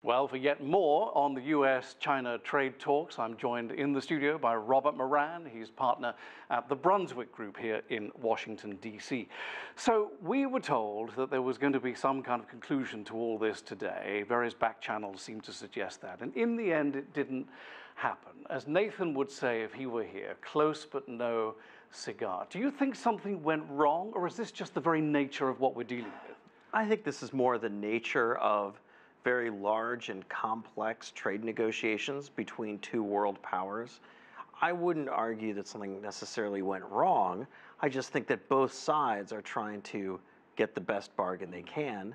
Well, for yet more on the US-China trade talks, I'm joined in the studio by Robert Moran. He's partner at the Brunswick Group here in Washington, D.C. So we were told that there was going to be some kind of conclusion to all this today. Various back channels seem to suggest that. And in the end, it didn't happen. As Nathan would say if he were here, close but no cigar. Do you think something went wrong, or is this just the very nature of what we're dealing with? I think this is more the nature of very large and complex trade negotiations between two world powers. I wouldn't argue that something necessarily went wrong. I just think that both sides are trying to get the best bargain they can,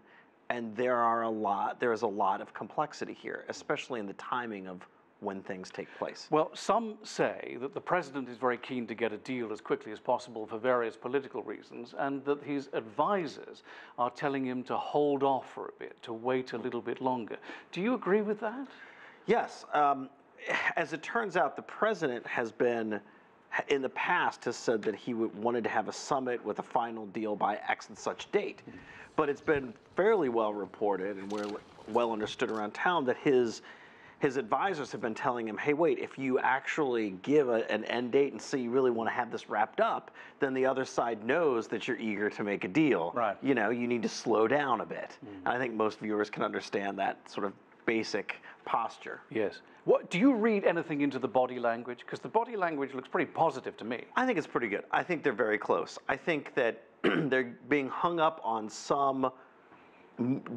and there is a lot of complexity here, especially in the timing of when things take place. Well, some say that the president is very keen to get a deal as quickly as possible for various political reasons, and that his advisors are telling him to hold off for a bit, to wait a little bit longer. Do you agree with that? Yes. As it turns out, the president has been, in the past, has said that he wanted to have a summit with a final deal by X and such date. But it's been fairly well reported, and we're well understood around town, that his advisors have been telling him, hey, wait, if you actually give an end date and say you really want to have this wrapped up, then the other side knows that you're eager to make a deal. Right. You know, you need to slow down a bit. And I think most viewers can understand that sort of basic posture. Yes. Do you read anything into the body language? Because the body language looks pretty positive to me. I think it's pretty good. I think they're very close. I think that they're being hung up on some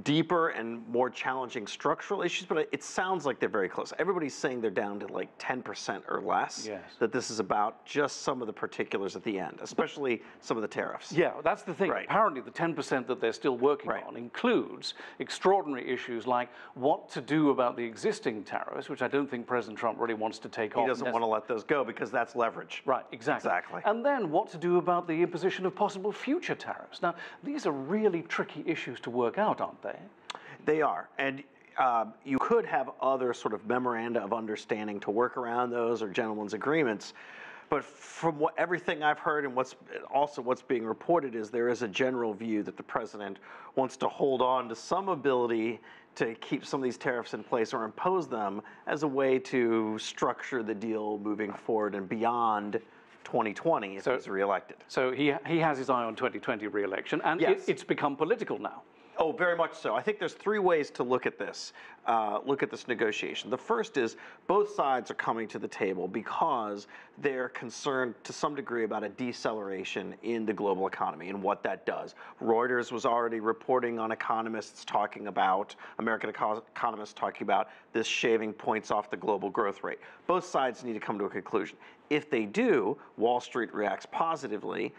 deeper and more challenging structural issues, but it sounds like they're very close. Everybody's saying they're down to like 10% or less. Yes. That this is about just some of the particulars at the end, especially some of the tariffs. Yeah, that's the thing. Right. Apparently the 10% that they're still working on includes extraordinary issues like what to do about the existing tariffs, which I don't think President Trump really wants to take off. He doesn't want to let those go because that's leverage. Right, exactly. And then what to do about the imposition of possible future tariffs. Now, these are really tricky issues to work out, aren't they? They are. And you could have other sort of memoranda of understanding to work around those or gentlemen's agreements. But from everything I've heard and what's being reported is there is a general view that the president wants to hold on to some ability to keep some of these tariffs in place or impose them as a way to structure the deal moving forward and beyond 2020 if he's reelected. So he has his eye on 2020 re-election, and yes. It's become political now. Oh, very much so. I think there's three ways to look at this negotiation. The first is both sides are coming to the table because they're concerned to some degree about a deceleration in the global economy and what that does. Reuters was already reporting on American economists talking about this shaving points off the global growth rate. Both sides need to come to a conclusion. If they do, Wall Street reacts positively.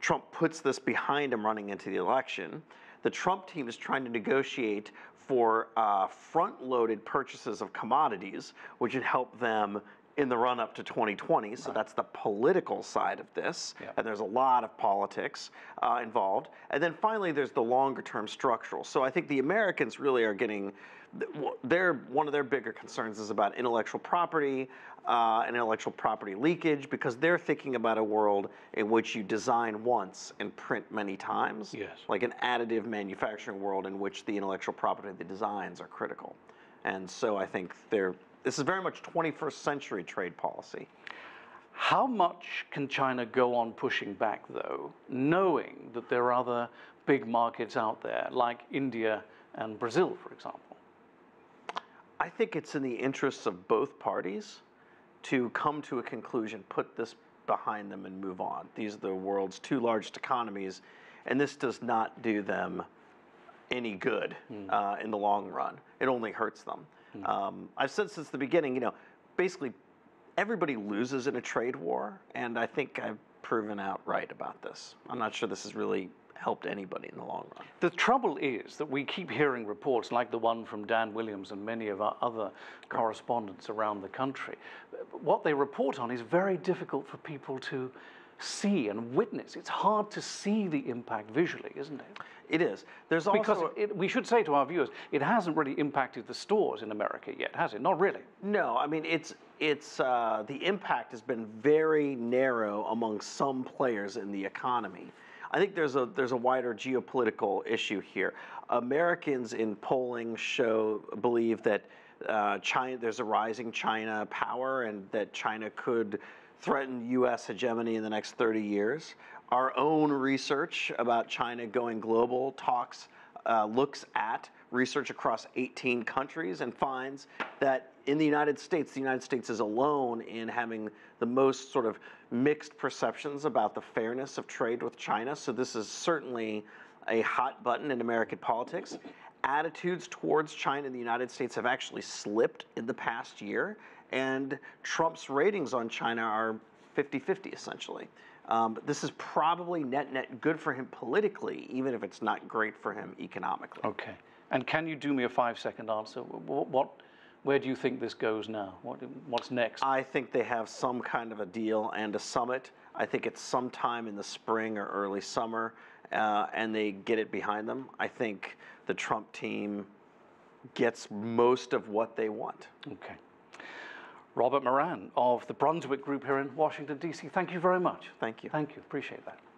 Trump puts this behind him running into the election. The Trump team is trying to negotiate for front-loaded purchases of commodities, which would help them in the run-up to 2020. So that's the political side of this, and there's a lot of politics involved. And then finally, there's the longer-term structural. So I think the Americans really are getting one of their bigger concerns is about intellectual property and intellectual property leakage, because they're thinking about a world in which you design once and print many times, like an additive manufacturing world in which the intellectual property of the designs are critical. And so I think this is very much 21st century trade policy. How much can China go on pushing back, though, knowing that there are other big markets out there, like India and Brazil, for example? I think it's in the interests of both parties to come to a conclusion, put this behind them and move on. These are the world's two largest economies, and this does not do them any good in the long run. It only hurts them. I've said since the beginning, basically everybody loses in a trade war, and I think I've proven out right about this. I'm not sure this has really helped anybody in the long run. The trouble is that we keep hearing reports like the one from Dan Williams and many of our other correspondents around the country. What they report on is very difficult for people to see and witness. It's hard to see the impact visually, isn't it? It is. There's also because we should say to our viewers, it hasn't really impacted the stores in America yet, has it? Not really. No, I mean it's the impact has been very narrow among some players in the economy. I think there's a wider geopolitical issue here. Americans in polling believe that there's a rising China power and that China could threaten U.S. hegemony in the next 30 years. Our own research about China going global looks at research across 18 countries and finds that in the United States is alone in having the most sort of mixed perceptions about the fairness of trade with China. So this is certainly a hot button in American politics. Attitudes towards China in the United States have actually slipped in the past year, and Trump's ratings on China are 50-50 essentially. But this is probably net good for him politically, even if it's not great for him economically. Okay. And can you do me a 5-second answer? Where do you think this goes now? What's next? I think they have some kind of a deal and a summit. I think it's sometime in the spring or early summer, and they get it behind them. I think the Trump team gets most of what they want. Okay. Robert Moran of the Brunswick Group here in Washington, D.C. Thank you very much. Thank you. Thank you. Appreciate that.